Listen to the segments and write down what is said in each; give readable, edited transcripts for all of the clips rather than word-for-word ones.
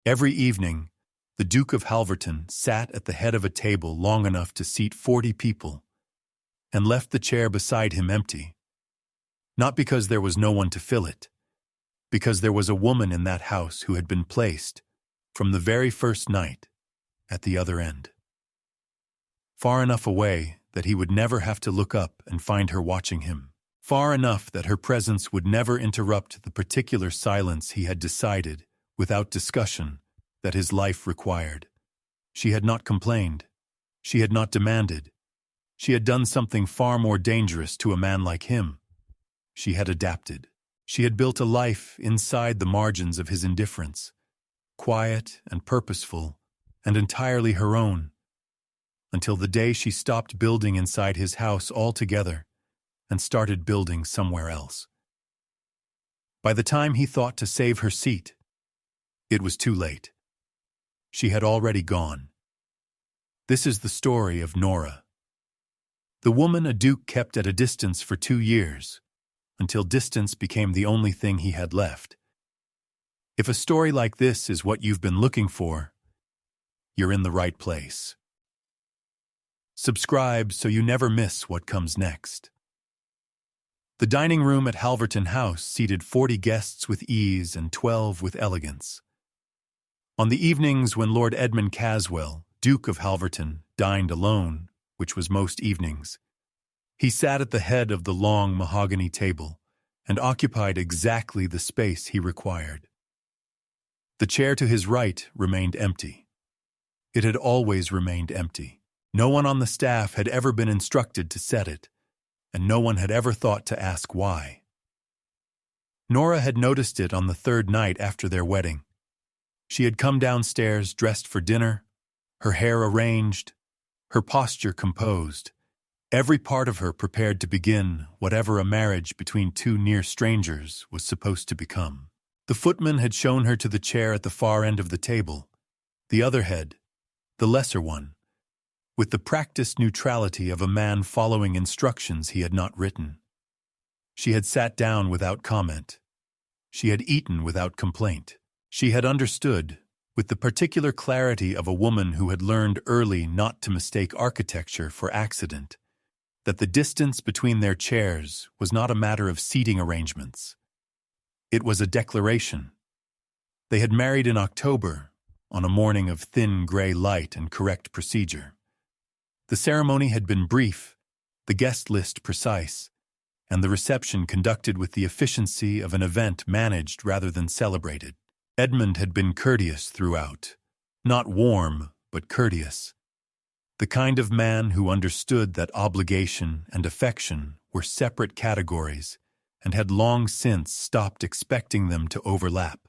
Every evening, the Duke of Halverton sat at the head of a table long enough to seat 40 people, and left the chair beside him empty. Not because there was no one to fill it, because there was a woman in that house who had been placed, from the very first night, at the other end. Far enough away that he would never have to look up and find her watching him. Far enough that her presence would never interrupt the particular silence he had decided, without discussion, that his life required. She had not complained. She had not demanded. She had done something far more dangerous to a man like him. She had adapted. She had built a life inside the margins of his indifference, quiet and purposeful, and entirely her own, until the day she stopped building inside his house altogether and started building somewhere else. By the time he thought to save her seat, it was too late. She had already gone. This is the story of Nora, the woman a duke kept at a distance for 2 years, until distance became the only thing he had left. If a story like this is what you've been looking for, you're in the right place. Subscribe so you never miss what comes next. The dining room at Halverton House seated 40 guests with ease and 12 with elegance. On the evenings when Lord Edmund Caswell, Duke of Halverton, dined alone, which was most evenings, he sat at the head of the long mahogany table and occupied exactly the space he required. The chair to his right remained empty. It had always remained empty. No one on the staff had ever been instructed to set it, and no one had ever thought to ask why. Nora had noticed it on the 3rd night after their wedding. She had come downstairs dressed for dinner, her hair arranged, her posture composed, every part of her prepared to begin whatever a marriage between 2 near strangers was supposed to become. The footman had shown her to the chair at the far end of the table, the other head, the lesser one, with the practiced neutrality of a man following instructions he had not written. She had sat down without comment. She had eaten without complaint. She had understood, with the particular clarity of a woman who had learned early not to mistake architecture for accident, that the distance between their chairs was not a matter of seating arrangements. It was a declaration. They had married in October, on a morning of thin gray light and correct procedure. The ceremony had been brief, the guest list precise, and the reception conducted with the efficiency of an event managed rather than celebrated. Edmund had been courteous throughout, not warm, but courteous. The kind of man who understood that obligation and affection were separate categories and had long since stopped expecting them to overlap.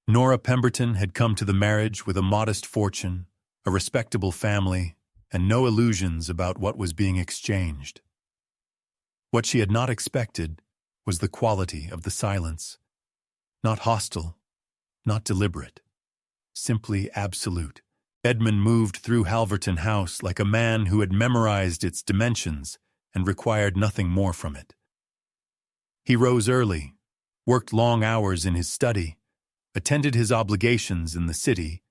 Nora Pemberton had come to the marriage with a modest fortune, a respectable family, and no illusions about what was being exchanged. What she had not expected was the quality of the silence. Not hostile, not deliberate, simply absolute. Edmund moved through Halverton House like a man who had memorized its dimensions and required nothing more from it. He rose early, worked long hours in his study, attended his obligations in the city,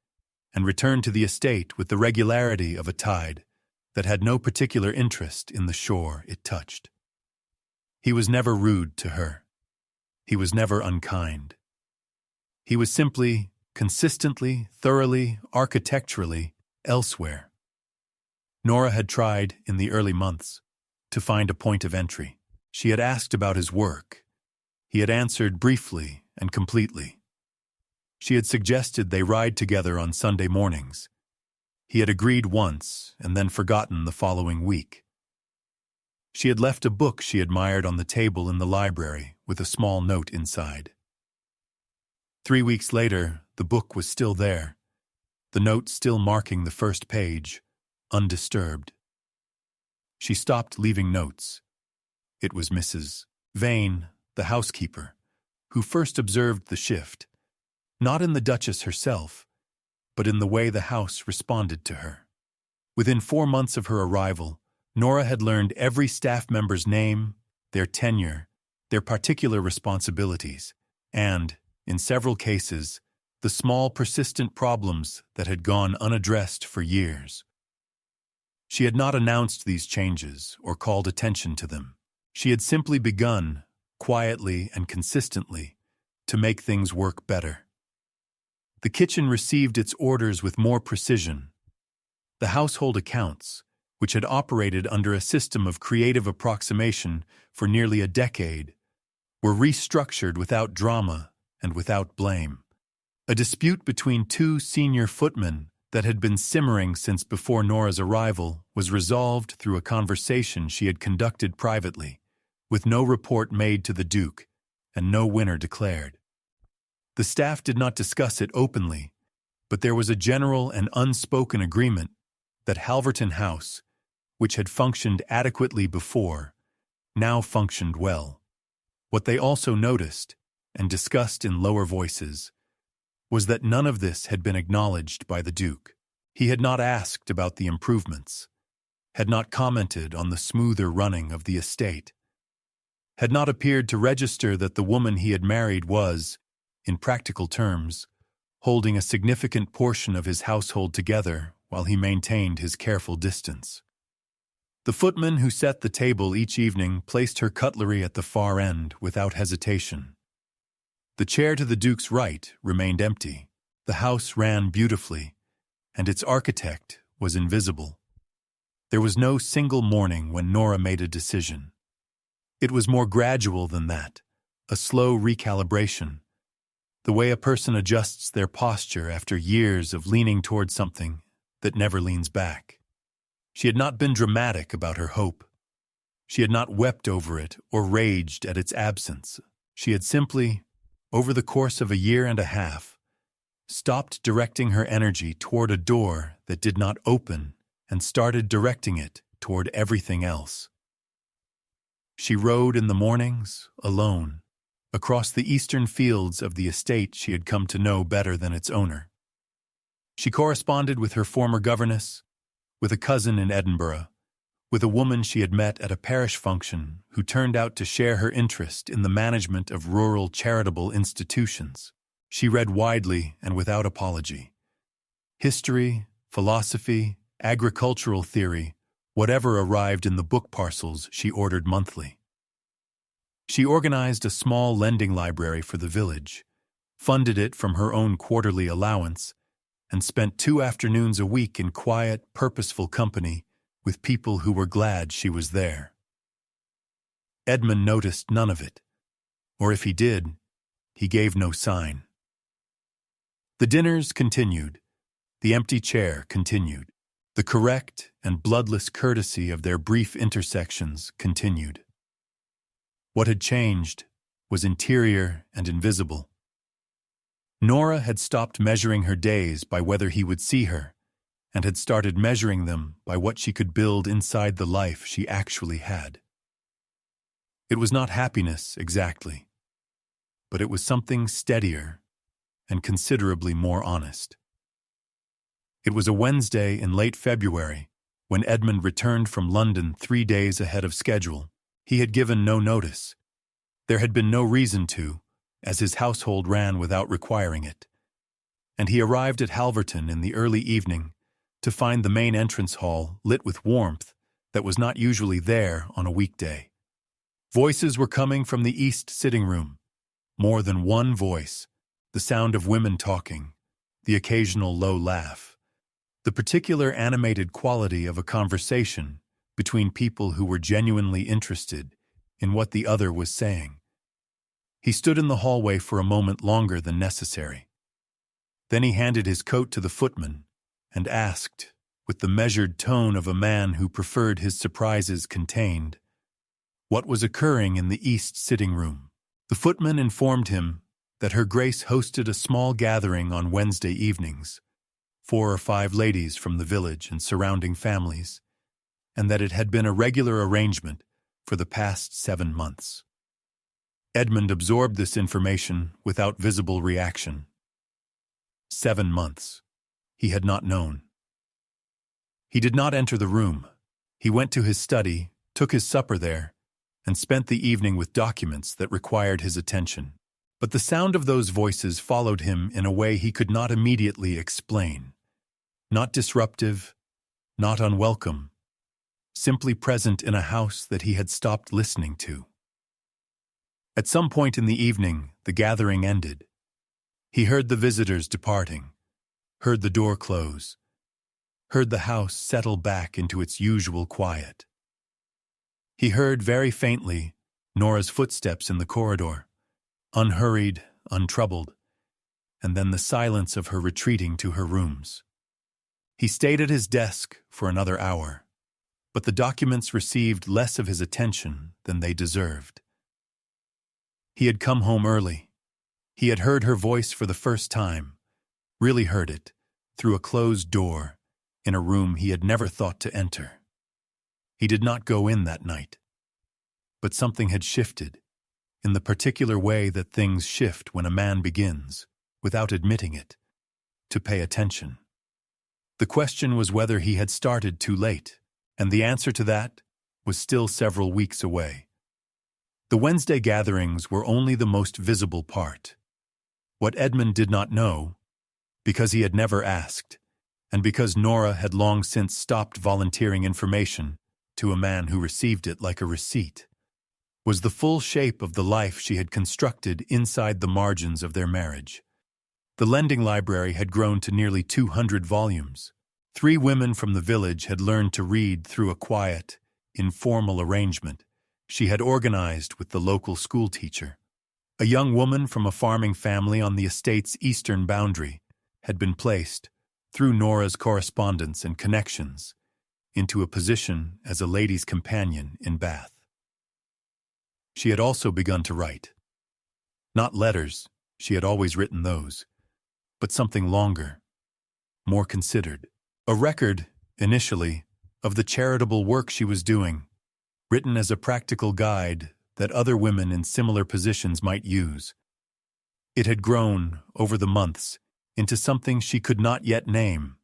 and returned to the estate with the regularity of a tide that had no particular interest in the shore it touched. He was never rude to her. He was never unkind. He was simply, consistently, thoroughly, architecturally, elsewhere. Nora had tried, in the early months, to find a point of entry. She had asked about his work. He had answered briefly and completely. She had suggested they ride together on Sunday mornings. He had agreed once and then forgotten the following week. She had left a book she admired on the table in the library with a small note inside. 3 weeks later, the book was still there, the note still marking the first page, undisturbed. She stopped leaving notes. It was Mrs. Vane, the housekeeper, who first observed the shift, not in the Duchess herself, but in the way the house responded to her. Within 4 months of her arrival, Nora had learned every staff member's name, their tenure, their particular responsibilities, and, in several cases, the small, persistent problems that had gone unaddressed for years. She had not announced these changes or called attention to them. She had simply begun, quietly and consistently, to make things work better. The kitchen received its orders with more precision. The household accounts, which had operated under a system of creative approximation for nearly a decade, were restructured without drama and without blame. A dispute between two senior footmen that had been simmering since before Nora's arrival was resolved through a conversation she had conducted privately, with no report made to the Duke and no winner declared. The staff did not discuss it openly, but there was a general and unspoken agreement that Halverton House, which had functioned adequately before, now functioned well. What they also noticed, and discussed in lower voices, was that none of this had been acknowledged by the Duke. He had not asked about the improvements, had not commented on the smoother running of the estate, had not appeared to register that the woman he had married was, in practical terms, holding a significant portion of his household together while he maintained his careful distance. The footman who set the table each evening placed her cutlery at the far end without hesitation. The chair to the Duke's right remained empty. The house ran beautifully, and its architect was invisible. There was no single morning when Nora made a decision. It was more gradual than that, a slow recalibration, the way a person adjusts their posture after years of leaning toward something that never leans back. She had not been dramatic about her hope. She had not wept over it or raged at its absence. She had simply, over the course of a year and a half, stopped directing her energy toward a door that did not open and started directing it toward everything else. She rode in the mornings, alone, across the eastern fields of the estate she had come to know better than its owner. She corresponded with her former governess, with a cousin in Edinburgh, with a woman she had met at a parish function who turned out to share her interest in the management of rural charitable institutions. She read widely and without apology. History, philosophy, agricultural theory, whatever arrived in the book parcels she ordered monthly. She organized a small lending library for the village, funded it from her own quarterly allowance, and spent 2 afternoons a week in quiet, purposeful company with people who were glad she was there. Edmund noticed none of it, or if he did, he gave no sign. The dinners continued, the empty chair continued, the correct and bloodless courtesy of their brief intersections continued. What had changed was interior and invisible. Nora had stopped measuring her days by whether he would see her, and had started measuring them by what she could build inside the life she actually had. It was not happiness, exactly, but it was something steadier and considerably more honest. It was a Wednesday in late February when Edmund returned from London 3 days ahead of schedule. He had given no notice. There had been no reason to, as his household ran without requiring it. And he arrived at Halverton in the early evening to find the main entrance hall lit with warmth that was not usually there on a weekday. Voices were coming from the east sitting room. More than one voice, the sound of women talking, the occasional low laugh, the particular animated quality of a conversation between people who were genuinely interested in what the other was saying. He stood in the hallway for a moment longer than necessary. Then he handed his coat to the footman and asked, with the measured tone of a man who preferred his surprises contained, what was occurring in the east sitting room. The footman informed him that Her Grace hosted a small gathering on Wednesday evenings, 4 or 5 ladies from the village and surrounding families, and that it had been a regular arrangement for the past 7 months. Edmund absorbed this information without visible reaction. 7 months. He had not known. He did not enter the room. He went to his study, took his supper there, and spent the evening with documents that required his attention. But the sound of those voices followed him in a way he could not immediately explain. Not disruptive, not unwelcome, simply present in a house that he had stopped listening to. At some point in the evening, the gathering ended. He heard the visitors departing, heard the door close, heard the house settle back into its usual quiet. He heard very faintly Nora's footsteps in the corridor, unhurried, untroubled, and then the silence of her retreating to her rooms. He stayed at his desk for another hour, but the documents received less of his attention than they deserved. He had come home early. He had heard her voice for the first time, really heard it, through a closed door, in a room he had never thought to enter. He did not go in that night. But something had shifted, in the particular way that things shift when a man begins, without admitting it, to pay attention. The question was whether he had started too late, and the answer to that was still several weeks away. The Wednesday gatherings were only the most visible part. What Edmund did not know, because he had never asked, and because Nora had long since stopped volunteering information to a man who received it like a receipt, was the full shape of the life she had constructed inside the margins of their marriage. The lending library had grown to nearly 200 volumes. 3 women from the village had learned to read through a quiet, informal arrangement she had organized with the local school teacher. A young woman from a farming family on the estate's eastern boundary had been placed, through Nora's correspondence and connections, into a position as a lady's companion in Bath. She had also begun to write. Not letters, she had always written those, but something longer, more considered. A record, initially, of the charitable work she was doing, written as a practical guide that other women in similar positions might use. It had grown, over the months, into something she could not yet name.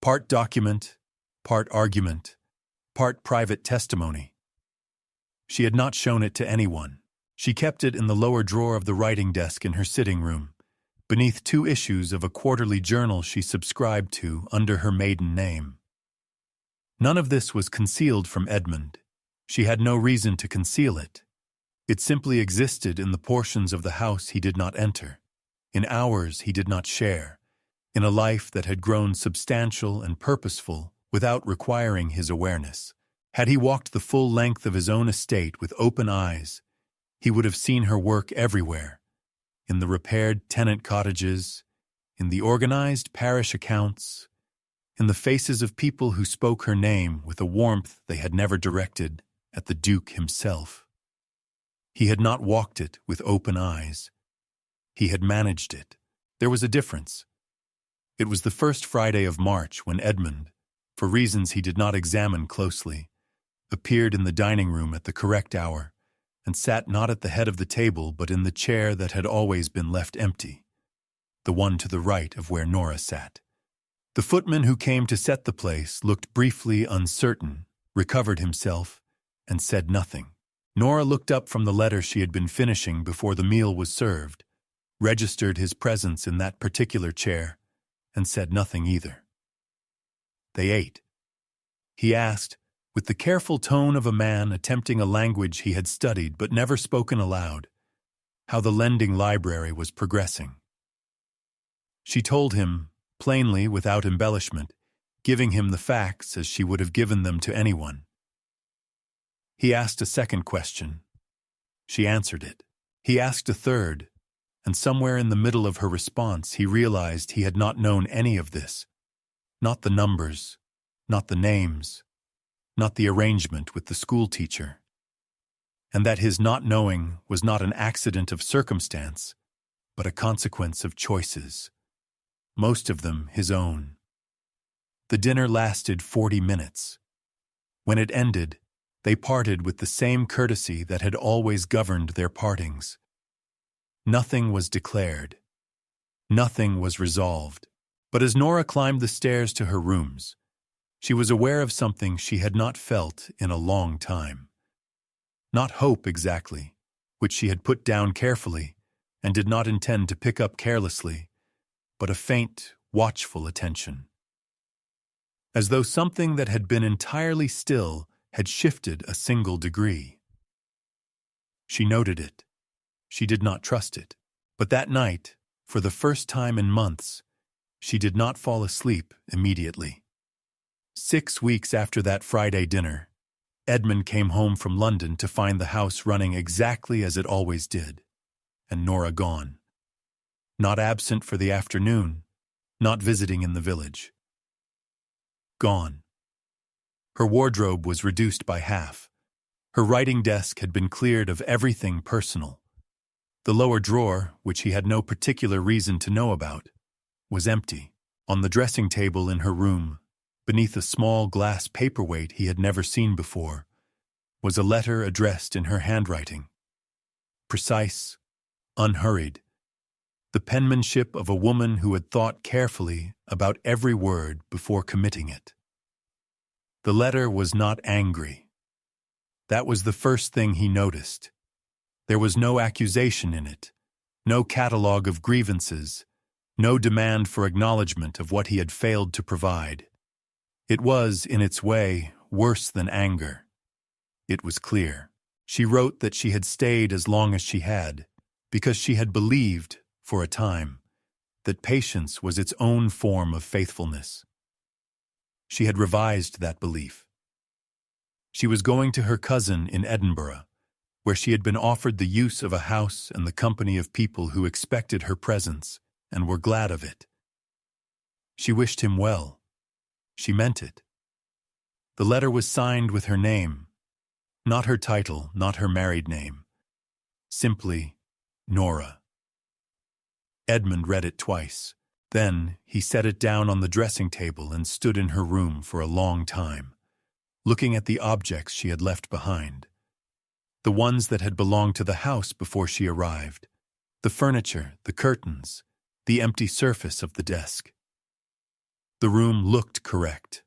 Part document, part argument, part private testimony. She had not shown it to anyone. She kept it in the lower drawer of the writing desk in her sitting room, beneath 2 issues of a quarterly journal she subscribed to under her maiden name. None of this was concealed from Edmund. She had no reason to conceal it. It simply existed in the portions of the house he did not enter, in hours he did not share, in a life that had grown substantial and purposeful without requiring his awareness. Had he walked the full length of his own estate with open eyes, he would have seen her work everywhere, in the repaired tenant cottages, in the organized parish accounts, in the faces of people who spoke her name with a warmth they had never directed at the Duke himself. He had not walked it with open eyes. He had managed it. There was a difference. It was the first Friday of March when Edmund, for reasons he did not examine closely, appeared in the dining room at the correct hour, and sat not at the head of the table but in the chair that had always been left empty, the one to the right of where Nora sat. The footman who came to set the place looked briefly uncertain, recovered himself, and said nothing. Nora looked up from the letter she had been finishing before the meal was served, registered his presence in that particular chair, and said nothing either. They ate. He asked, with the careful tone of a man attempting a language he had studied but never spoken aloud, how the lending library was progressing. She told him, plainly without embellishment, giving him the facts as she would have given them to anyone. He asked a second question. She answered it. He asked a third, and somewhere in the middle of her response he realized he had not known any of this. Not the numbers, not the names, not the arrangement with the school teacher, and that his not knowing was not an accident of circumstance, but a consequence of choices, most of them his own. The dinner lasted 40 minutes. When it ended, they parted with the same courtesy that had always governed their partings. Nothing was declared. Nothing was resolved. But as Nora climbed the stairs to her rooms, she was aware of something she had not felt in a long time. Not hope exactly, which she had put down carefully, and did not intend to pick up carelessly, but a faint, watchful attention. As though something that had been entirely still had shifted a single degree. She noted it. She did not trust it. But that night, for the first time in months, she did not fall asleep immediately. 6 weeks after that Friday dinner, Edmund came home from London to find the house running exactly as it always did, and Nora gone. Not absent for the afternoon, not visiting in the village. Gone. Her wardrobe was reduced by half. Her writing desk had been cleared of everything personal. The lower drawer, which he had no particular reason to know about, was empty. On the dressing table in her room, beneath a small glass paperweight he had never seen before, was a letter addressed in her handwriting. Precise, unhurried, the penmanship of a woman who had thought carefully about every word before committing it. The letter was not angry. That was the first thing he noticed. There was no accusation in it, no catalogue of grievances, no demand for acknowledgement of what he had failed to provide. It was, in its way, worse than anger. It was clear. She wrote that she had stayed as long as she had, because she had believed, for a time, that patience was its own form of faithfulness. She had revised that belief. She was going to her cousin in Edinburgh, where she had been offered the use of a house and the company of people who expected her presence and were glad of it. She wished him well. She meant it. The letter was signed with her name, not her title, not her married name. Simply, Nora. Edmund read it twice. Then he set it down on the dressing table and stood in her room for a long time, looking at the objects she had left behind. The ones that had belonged to the house before she arrived. The furniture, the curtains, the empty surface of the desk. The room looked correct.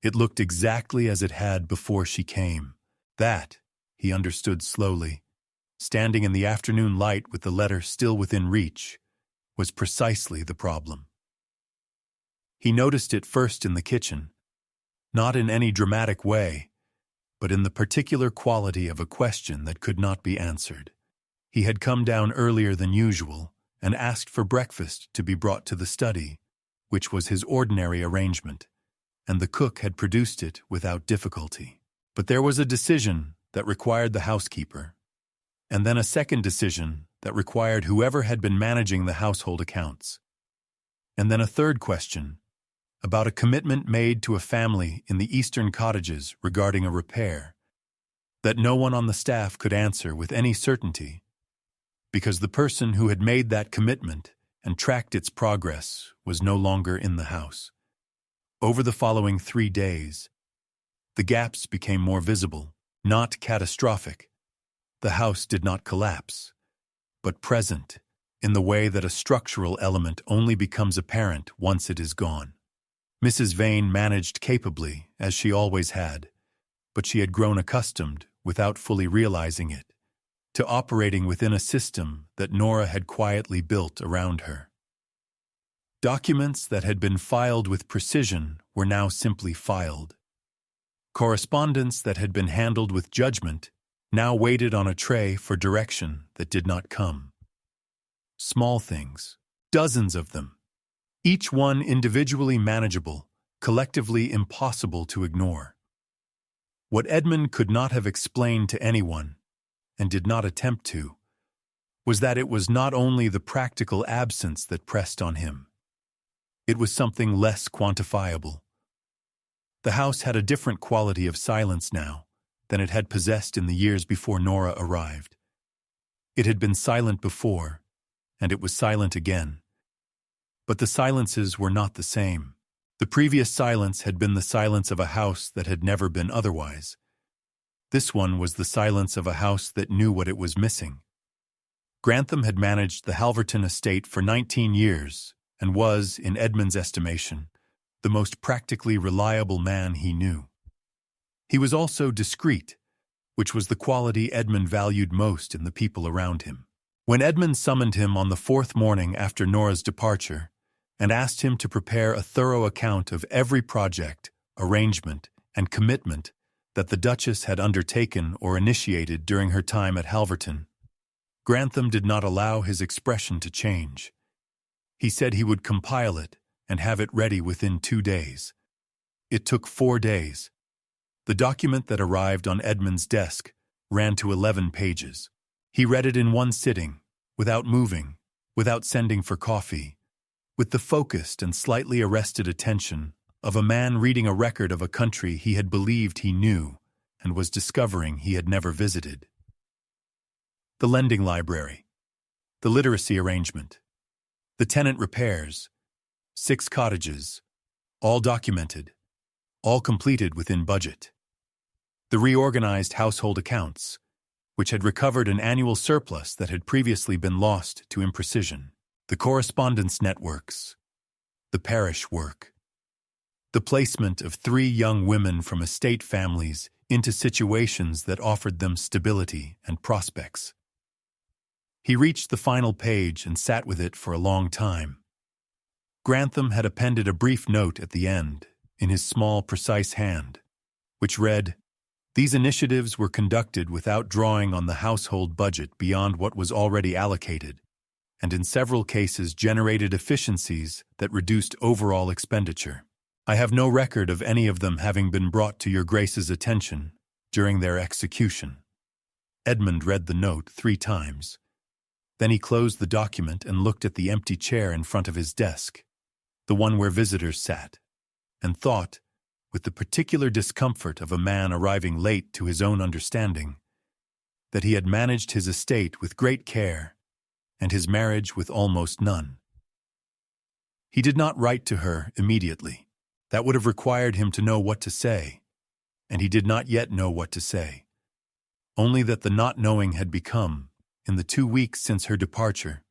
It looked exactly as it had before she came. That, he understood slowly, standing in the afternoon light with the letter still within reach, was precisely the problem. He noticed it first in the kitchen, not in any dramatic way, but in the particular quality of a question that could not be answered. He had come down earlier than usual and asked for breakfast to be brought to the study, which was his ordinary arrangement, and the cook had produced it without difficulty. But there was a decision that required the housekeeper, and then a second decision that required whoever had been managing the household accounts, and then a third question about a commitment made to a family in the eastern cottages regarding a repair that no one on the staff could answer with any certainty, because the person who had made that commitment and tracked its progress was no longer in the house. Over the following 3 days, the gaps became more visible, not catastrophic. The house did not collapse, but present, in the way that a structural element only becomes apparent once it is gone. Mrs. Vane managed capably, as she always had, but she had grown accustomed, without fully realizing it, to operating within a system that Nora had quietly built around her. Documents that had been filed with precision were now simply filed. Correspondence that had been handled with judgment now waited on a tray for direction that did not come. Small things, dozens of them, each one individually manageable, collectively impossible to ignore. What Edmund could not have explained to anyone, and did not attempt to, was that it was not only the practical absence that pressed on him. It was something less quantifiable. The house had a different quality of silence now than it had possessed in the years before Nora arrived. It had been silent before, and it was silent again. But the silences were not the same. The previous silence had been the silence of a house that had never been otherwise. This one was the silence of a house that knew what it was missing. Grantham had managed the Halverton estate for 19 years and was, in Edmund's estimation, the most practically reliable man he knew. He was also discreet, which was the quality Edmund valued most in the people around him. When Edmund summoned him on the fourth morning after Nora's departure and asked him to prepare a thorough account of every project, arrangement, and commitment that the Duchess had undertaken or initiated during her time at Halverton, Grantham did not allow his expression to change. He said he would compile it and have it ready within 2 days. It took 4 days. The document that arrived on Edmund's desk ran to 11 pages. He read it in one sitting, without moving, without sending for coffee, with the focused and slightly arrested attention of a man reading a record of a country he had believed he knew and was discovering he had never visited. The lending library, the literacy arrangement, the tenant repairs, 6 cottages, all documented, all completed within budget. The reorganized household accounts, which had recovered an annual surplus that had previously been lost to imprecision, the correspondence networks, the parish work, the placement of 3 young women from estate families into situations that offered them stability and prospects. He reached the final page and sat with it for a long time. Grantham had appended a brief note at the end, in his small, precise hand, which read, "These initiatives were conducted without drawing on the household budget beyond what was already allocated, and in several cases generated efficiencies that reduced overall expenditure. I have no record of any of them having been brought to your Grace's attention during their execution." Edmund read the note 3 times. Then he closed the document and looked at the empty chair in front of his desk, the one where visitors sat, and thought, with the particular discomfort of a man arriving late to his own understanding, that he had managed his estate with great care and his marriage with almost none. He did not write to her immediately. That would have required him to know what to say, and he did not yet know what to say. Only that the not knowing had become, in the 2 weeks since her departure,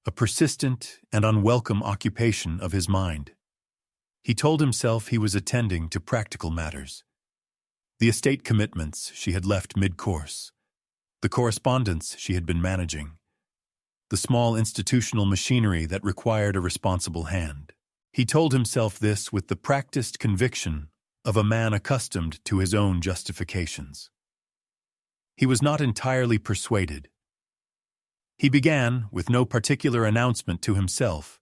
a persistent and unwelcome occupation of his mind. He told himself he was attending to practical matters. The estate commitments she had left mid-course, the correspondence she had been managing, the small institutional machinery that required a responsible hand. He told himself this with the practiced conviction of a man accustomed to his own justifications. He was not entirely persuaded. He began, with no particular announcement to himself,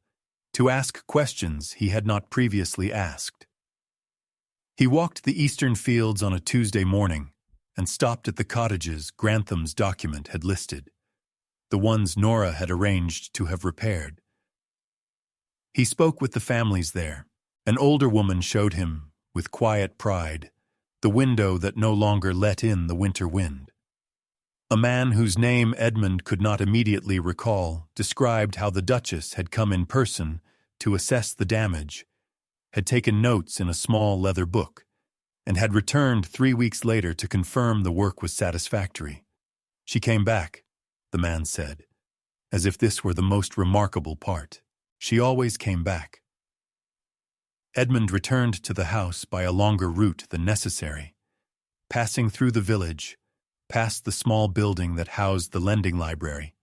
to ask questions he had not previously asked. He walked the eastern fields on a Tuesday morning and stopped at the cottages Grantham's document had listed, the ones Nora had arranged to have repaired. He spoke with the families there. An older woman showed him, with quiet pride, the window that no longer let in the winter wind. A man whose name Edmund could not immediately recall described how the Duchess had come in person to assess the damage, had taken notes in a small leather book, and had returned 3 weeks later to confirm the work was satisfactory. She came back, the man said, as if this were the most remarkable part. She always came back. Edmund returned to the house by a longer route than necessary, passing through the village, past the small building that housed the lending library,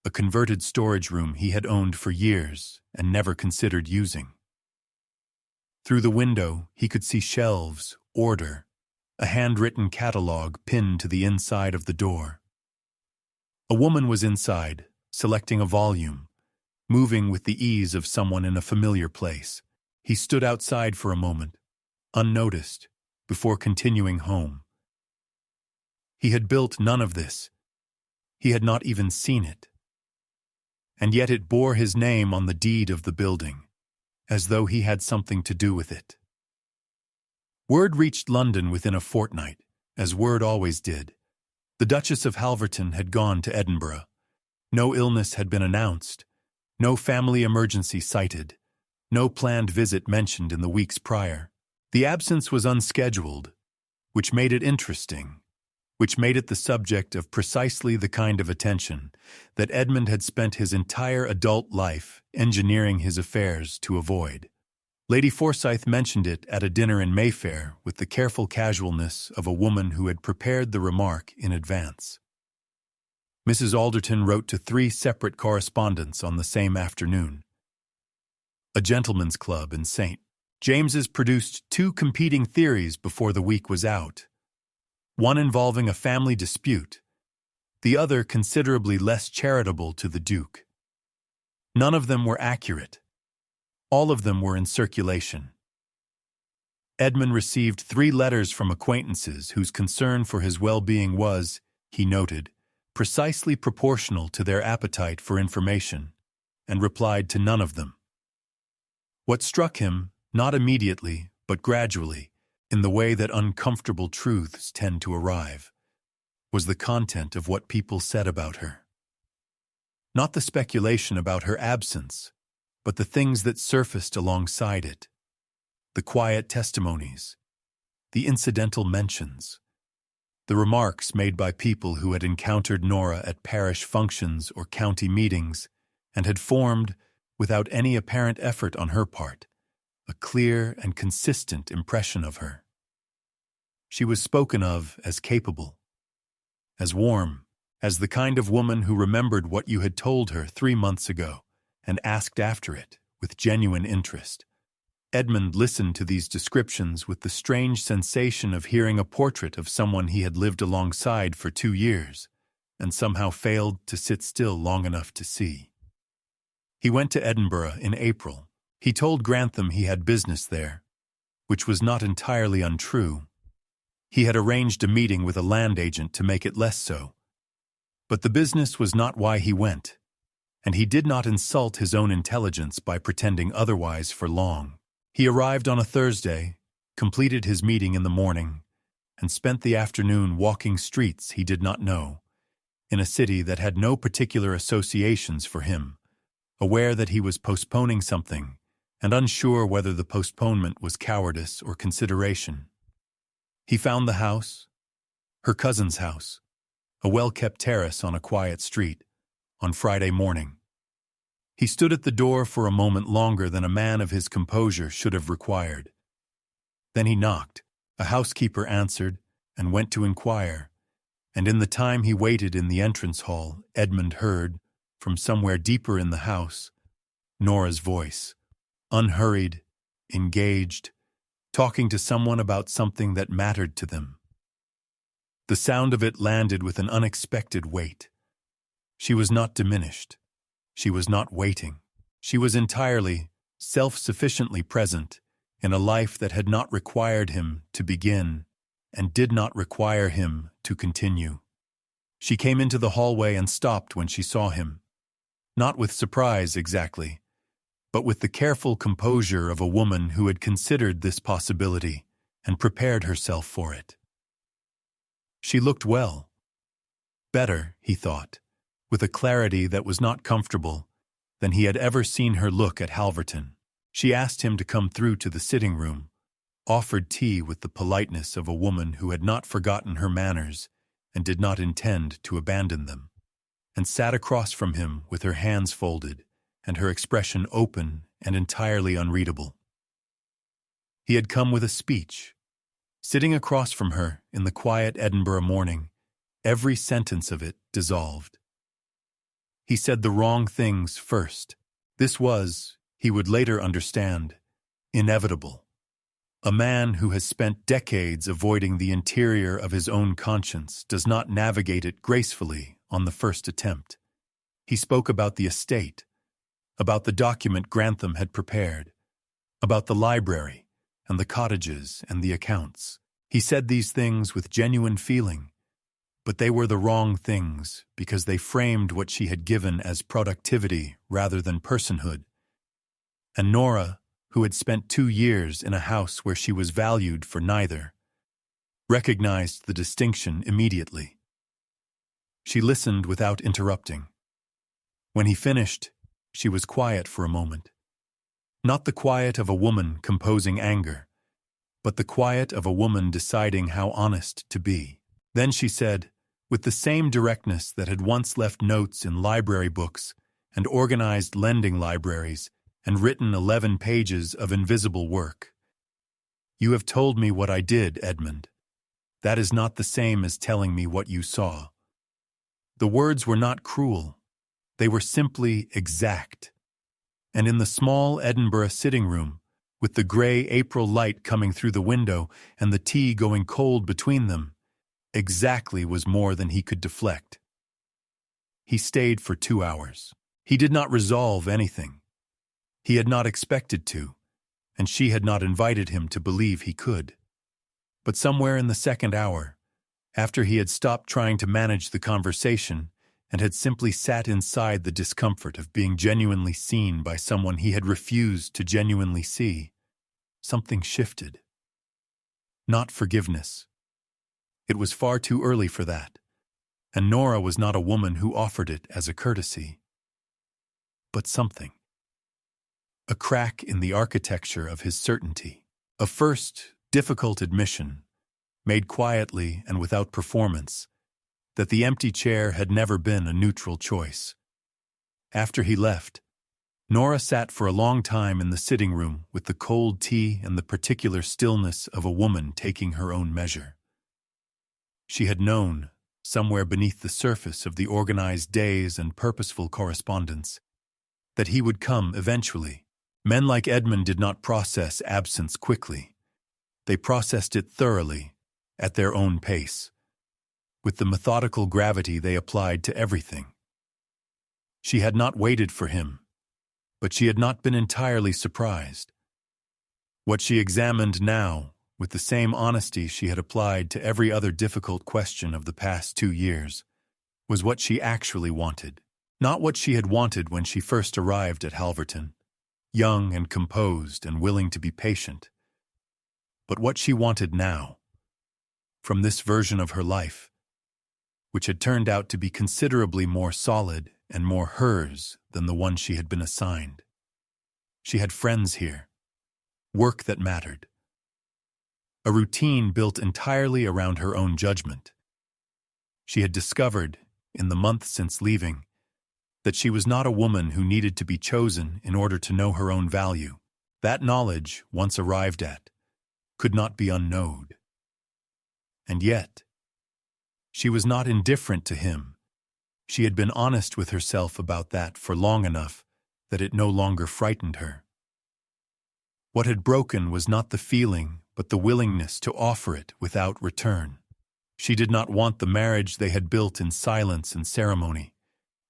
a converted storage room he had owned for years and never considered using. Through the window, he could see shelves, order, a handwritten catalogue pinned to the inside of the door. A woman was inside, selecting a volume, moving with the ease of someone in a familiar place. He stood outside for a moment, unnoticed, before continuing home. He had built none of this. He had not even seen it. And yet it bore his name on the deed of the building, as though he had something to do with it. Word reached London within a fortnight, as word always did. The Duchess of Halverton had gone to Edinburgh. No illness had been announced, no family emergency cited, no planned visit mentioned in the weeks prior. The absence was unscheduled, which made it interesting, which made it the subject of precisely the kind of attention that Edmund had spent his entire adult life engineering his affairs to avoid. Lady Forsyth mentioned it at a dinner in Mayfair with the careful casualness of a woman who had prepared the remark in advance. Mrs. Alderton wrote to 3 separate correspondents on the same afternoon. A gentleman's club in St. James's produced 2 competing theories before the week was out, one involving a family dispute, the other considerably less charitable to the Duke. None of them were accurate. All of them were in circulation. Edmund received 3 letters from acquaintances whose concern for his well-being was, he noted, precisely proportional to their appetite for information, and replied to none of them. What struck him, not immediately, but gradually, in the way that uncomfortable truths tend to arrive, was the content of what people said about her. Not the speculation about her absence, but the things that surfaced alongside it, the quiet testimonies, the incidental mentions, the remarks made by people who had encountered Nora at parish functions or county meetings and had formed, without any apparent effort on her part, a clear and consistent impression of her. She was spoken of as capable, as warm, as the kind of woman who remembered what you had told her 3 months ago and asked after it with genuine interest. Edmund listened to these descriptions with the strange sensation of hearing a portrait of someone he had lived alongside for 2 years and somehow failed to sit still long enough to see. He went to Edinburgh in April. He told Grantham he had business there, which was not entirely untrue. He had arranged a meeting with a land agent to make it less so. But the business was not why he went, and he did not insult his own intelligence by pretending otherwise for long. He arrived on a Thursday, completed his meeting in the morning, and spent the afternoon walking streets he did not know, in a city that had no particular associations for him, aware that he was postponing something, and unsure whether the postponement was cowardice or consideration. He found the house, her cousin's house, a well-kept terrace on a quiet street, on Friday morning. He stood at the door for a moment longer than a man of his composure should have required. Then he knocked. A housekeeper answered and went to inquire, and in the time he waited in the entrance hall, Edmund heard, from somewhere deeper in the house, Nora's voice, unhurried, engaged, talking to someone about something that mattered to them. The sound of it landed with an unexpected weight. She was not diminished. She was not waiting. She was entirely, self-sufficiently present in a life that had not required him to begin and did not require him to continue. She came into the hallway and stopped when she saw him, not with surprise exactly, but with the careful composure of a woman who had considered this possibility and prepared herself for it. She looked well. Better, he thought, with a clarity that was not comfortable, than he had ever seen her look at Halverton. She asked him to come through to the sitting room, offered tea with the politeness of a woman who had not forgotten her manners and did not intend to abandon them, and sat across from him with her hands folded and her expression open and entirely unreadable. He had come with a speech. Sitting across from her in the quiet Edinburgh morning, every sentence of it dissolved. He said the wrong things first. This was, he would later understand, inevitable. A man who has spent decades avoiding the interior of his own conscience does not navigate it gracefully on the first attempt. He spoke about the estate, about the document Grantham had prepared, about the library and the cottages and the accounts. He said these things with genuine feeling, but they were the wrong things because they framed what she had given as productivity rather than personhood. And Nora, who had spent 2 years in a house where she was valued for neither, recognized the distinction immediately. She listened without interrupting. When he finished, she was quiet for a moment. Not the quiet of a woman composing anger, but the quiet of a woman deciding how honest to be. Then she said, with the same directness that had once left notes in library books and organized lending libraries and written 11 pages of invisible work, "You have told me what I did, Edmund. That is not the same as telling me what you saw. The words were not cruel. They were simply exact. And in the small Edinburgh sitting room, with the gray April light coming through the window and the tea going cold between them, exactly was more than he could deflect. He stayed for 2 hours. He did not resolve anything. He had not expected to, and she had not invited him to believe he could. But somewhere in the second hour, after he had stopped trying to manage the conversation and had simply sat inside the discomfort of being genuinely seen by someone he had refused to genuinely see, something shifted. Not forgiveness. It was far too early for that, and Nora was not a woman who offered it as a courtesy. But something. A crack in the architecture of his certainty. A first, difficult admission, made quietly and without performance, that the empty chair had never been a neutral choice. After he left, Nora sat for a long time in the sitting room with the cold tea and the particular stillness of a woman taking her own measure. She had known, somewhere beneath the surface of the organized days and purposeful correspondence, that he would come eventually. Men like Edmund did not process absence quickly. They processed it thoroughly, at their own pace, with the methodical gravity they applied to everything. She had not waited for him, but she had not been entirely surprised. What she examined now, with the same honesty she had applied to every other difficult question of the past 2 years, was what she actually wanted. Not what she had wanted when she first arrived at Halverton, young and composed and willing to be patient, but what she wanted now, from this version of her life, which had turned out to be considerably more solid and more hers than the one she had been assigned. She had friends here, work that mattered, a routine built entirely around her own judgment. She had discovered, in the month since leaving, that she was not a woman who needed to be chosen in order to know her own value. That knowledge, once arrived at, could not be unknowed. And yet, she was not indifferent to him. She had been honest with herself about that for long enough that it no longer frightened her. What had broken was not the feeling, but the willingness to offer it without return. She did not want the marriage they had built in silence and ceremony.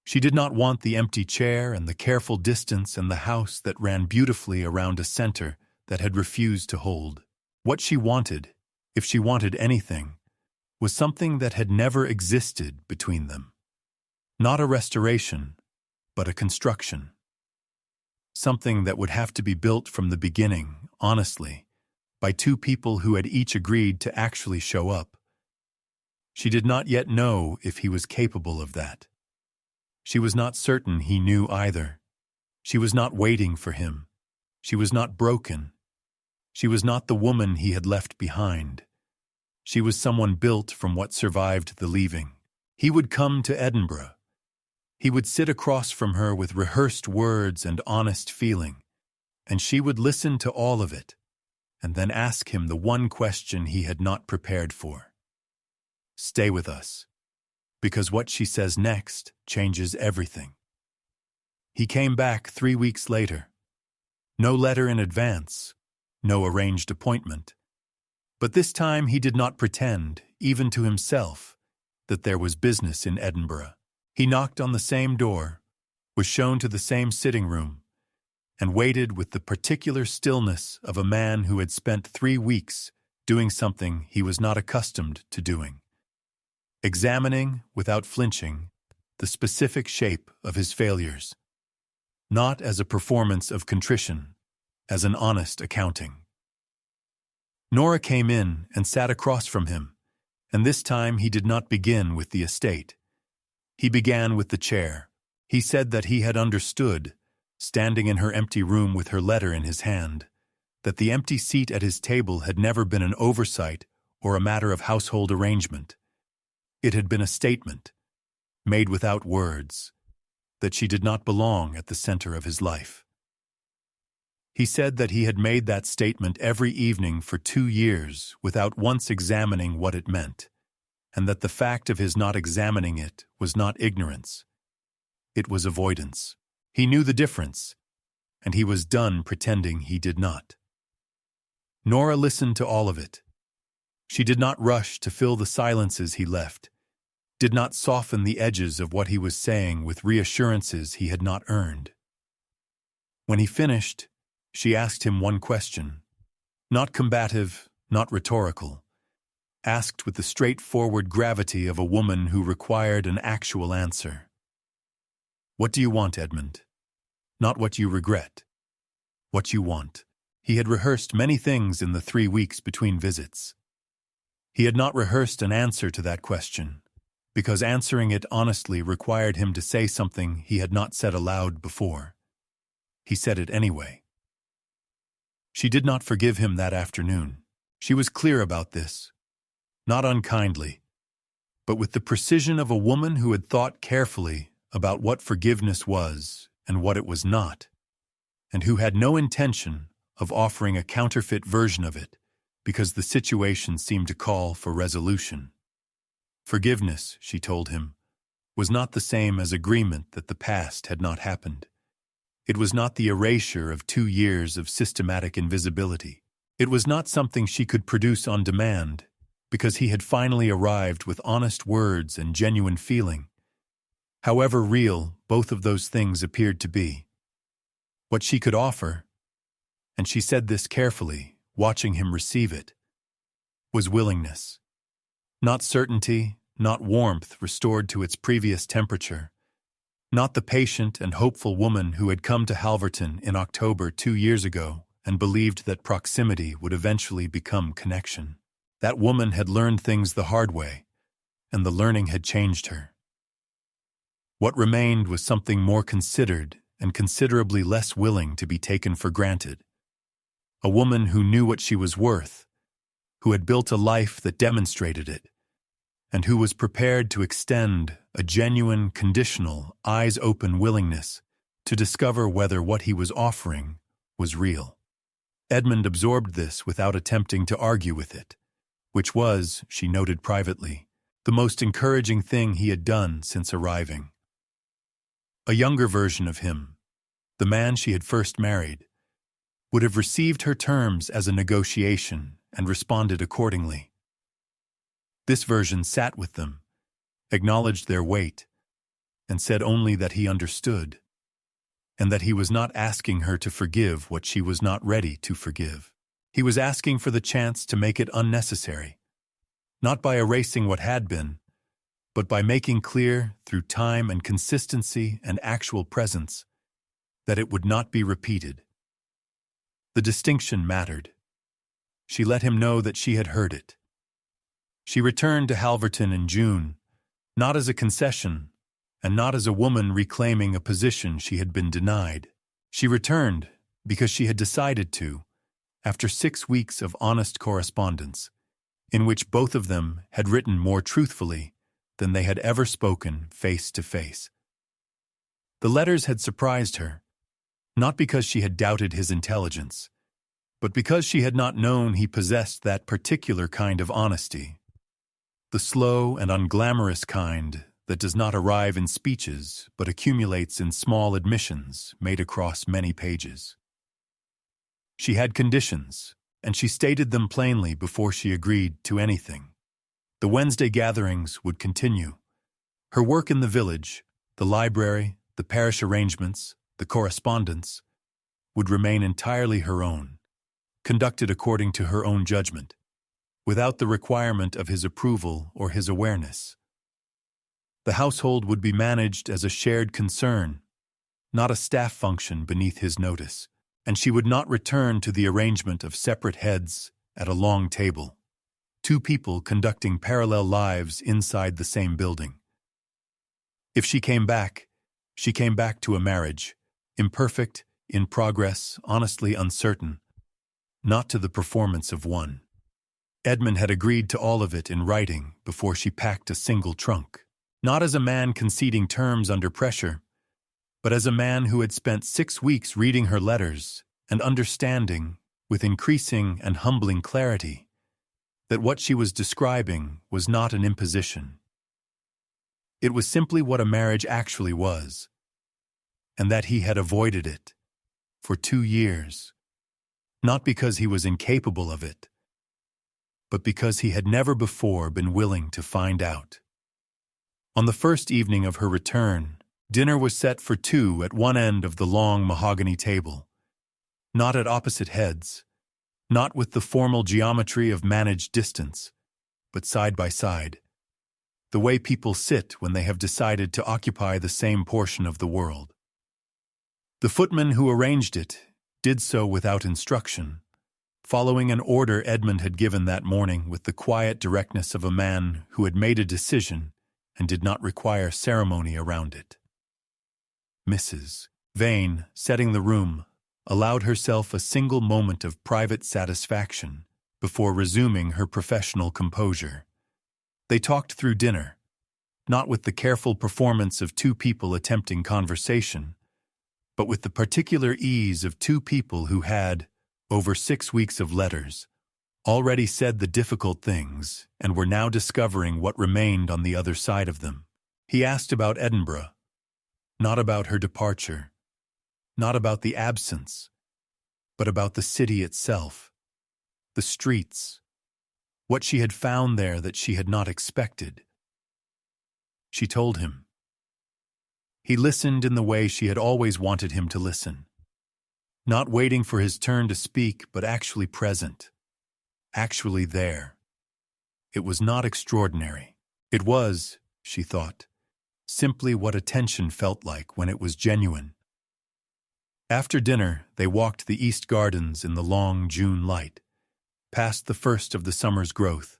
She did not want the empty chair and the careful distance and the house that ran beautifully around a center that had refused to hold. What she wanted, if she wanted anything, was something that had never existed between them. Not a restoration, but a construction. Something that would have to be built from the beginning, honestly, by 2 people who had each agreed to actually show up. She did not yet know if he was capable of that. She was not certain he knew either. She was not waiting for him. She was not broken. She was not the woman he had left behind. She was someone built from what survived the leaving. He would come to Edinburgh. He would sit across from her with rehearsed words and honest feeling, and she would listen to all of it, and then ask him the one question he had not prepared for. Stay with us, because what she says next changes everything. He came back 3 weeks later. No letter in advance, no arranged appointment. But this time he did not pretend, even to himself, that there was business in Edinburgh. He knocked on the same door, was shown to the same sitting room, and waited with the particular stillness of a man who had spent 3 weeks doing something he was not accustomed to doing, examining, without flinching, the specific shape of his failures, not as a performance of contrition, as an honest accounting. Nora came in and sat across from him, and this time he did not begin with the estate. He began with the chair. He said that he had understood, standing in her empty room with her letter in his hand, that the empty seat at his table had never been an oversight or a matter of household arrangement. It had been a statement, made without words, that she did not belong at the center of his life. He said that he had made that statement every evening for 2 years without once examining what it meant, and that the fact of his not examining it was not ignorance. It was avoidance. He knew the difference, and he was done pretending he did not. Nora listened to all of it. She did not rush to fill the silences he left, did not soften the edges of what he was saying with reassurances he had not earned. When he finished, she asked him one question, not combative, not rhetorical, asked with the straightforward gravity of a woman who required an actual answer. "What do you want, Edmund? Not what you regret. What you want." He had rehearsed many things in the 3 weeks between visits. He had not rehearsed an answer to that question, because answering it honestly required him to say something he had not said aloud before. He said it anyway. She did not forgive him that afternoon. She was clear about this, not unkindly, but with the precision of a woman who had thought carefully about what forgiveness was and what it was not, and who had no intention of offering a counterfeit version of it because the situation seemed to call for resolution. Forgiveness, she told him, was not the same as agreement that the past had not happened. It was not the erasure of 2 years of systematic invisibility. It was not something she could produce on demand, because he had finally arrived with honest words and genuine feeling. However real both of those things appeared to be. What she could offer, and she said this carefully, watching him receive it, was willingness. Not certainty, not warmth restored to its previous temperature, not the patient and hopeful woman who had come to Halverton in October 2 years ago and believed that proximity would eventually become connection. That woman had learned things the hard way, and the learning had changed her. What remained was something more considered and considerably less willing to be taken for granted. A woman who knew what she was worth, who had built a life that demonstrated it, and who was prepared to extend a genuine, conditional, eyes-open willingness to discover whether what he was offering was real. Edmund absorbed this without attempting to argue with it, which was, she noted privately, the most encouraging thing he had done since arriving. A younger version of him, the man she had first married, would have received her terms as a negotiation and responded accordingly. This version sat with them, acknowledged their weight, and said only that he understood, and that he was not asking her to forgive what she was not ready to forgive. He was asking for the chance to make it unnecessary, not by erasing what had been, but by making clear, through time and consistency and actual presence, that it would not be repeated. The distinction mattered. She let him know that she had heard it. She returned to Halverton in June, not as a concession, and not as a woman reclaiming a position she had been denied. She returned because she had decided to, after 6 weeks of honest correspondence, in which both of them had written more truthfully than they had ever spoken face to face. The letters had surprised her, not because she had doubted his intelligence, but because she had not known he possessed that particular kind of honesty, the slow and unglamorous kind that does not arrive in speeches but accumulates in small admissions made across many pages. She had conditions, and she stated them plainly before she agreed to anything. The Wednesday gatherings would continue. Her work in the village, the library, the parish arrangements, the correspondence, would remain entirely her own, conducted according to her own judgment, without the requirement of his approval or his awareness. The household would be managed as a shared concern, not a staff function beneath his notice, and she would not return to the arrangement of separate heads at a long table, 2 people conducting parallel lives inside the same building. If she came back to a marriage, imperfect, in progress, honestly uncertain, not to the performance of one. Edmund had agreed to all of it in writing before she packed a single trunk, not as a man conceding terms under pressure, but as a man who had spent 6 weeks reading her letters and understanding, with increasing and humbling clarity, that what she was describing was not an imposition. It was simply what a marriage actually was, and that he had avoided it for 2 years, not because he was incapable of it, but because he had never before been willing to find out. On the first evening of her return, dinner was set for 2 at one end of the long mahogany table, not at opposite heads, not with the formal geometry of managed distance, but side by side, the way people sit when they have decided to occupy the same portion of the world. The footman who arranged it did so without instruction, following an order Edmund had given that morning with the quiet directness of a man who had made a decision and did not require ceremony around it. Mrs. Vane, setting the room, allowed herself a single moment of private satisfaction before resuming her professional composure. They talked through dinner, not with the careful performance of 2 people attempting conversation, but with the particular ease of 2 people who had, over 6 weeks of letters, already said the difficult things and were now discovering what remained on the other side of them. He asked about Edinburgh, not about her departure, not about the absence, but about the city itself, the streets, what she had found there that she had not expected. She told him. He listened in the way she had always wanted him to listen, not waiting for his turn to speak, but actually present, actually there. It was not extraordinary. It was, she thought, simply what attention felt like when it was genuine. After dinner, they walked the East Gardens in the long June light, past the first of the summer's growth,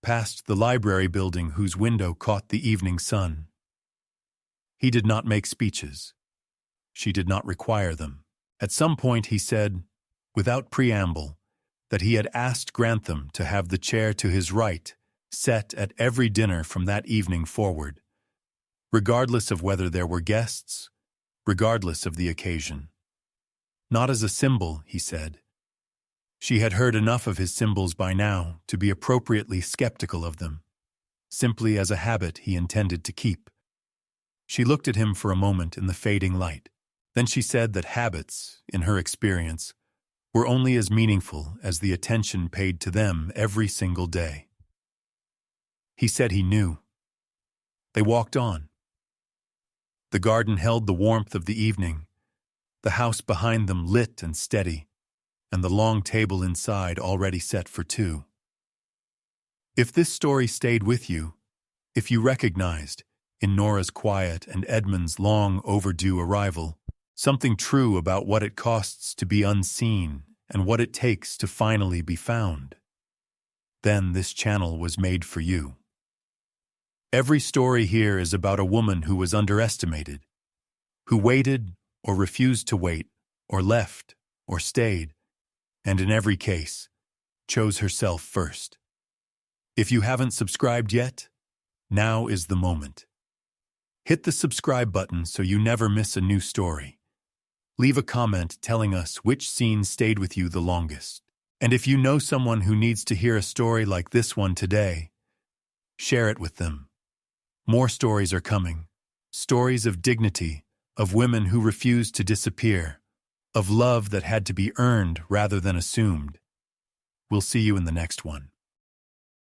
past the library building whose window caught the evening sun. He did not make speeches. She did not require them. At some point he said, without preamble, that he had asked Grantham to have the chair to his right set at every dinner from that evening forward, regardless of whether there were guests, regardless of the occasion. Not as a symbol, he said. She had heard enough of his symbols by now to be appropriately skeptical of them, simply as a habit he intended to keep. She looked at him for a moment in the fading light. Then she said that habits, in her experience, were only as meaningful as the attention paid to them every single day. He said he knew. They walked on. The garden held the warmth of the evening, the house behind them lit and steady, and the long table inside already set for 2. If this story stayed with you, if you recognized, in Nora's quiet and Edmund's long overdue arrival, something true about what it costs to be unseen and what it takes to finally be found, then this channel was made for you. Every story here is about a woman who was underestimated, who waited or refused to wait, or left or stayed, and in every case, chose herself first. If you haven't subscribed yet, now is the moment. Hit the subscribe button so you never miss a new story. Leave a comment telling us which scene stayed with you the longest. And if you know someone who needs to hear a story like this one today, share it with them. More stories are coming. Stories of dignity, of women who refused to disappear, of love that had to be earned rather than assumed. We'll see you in the next one.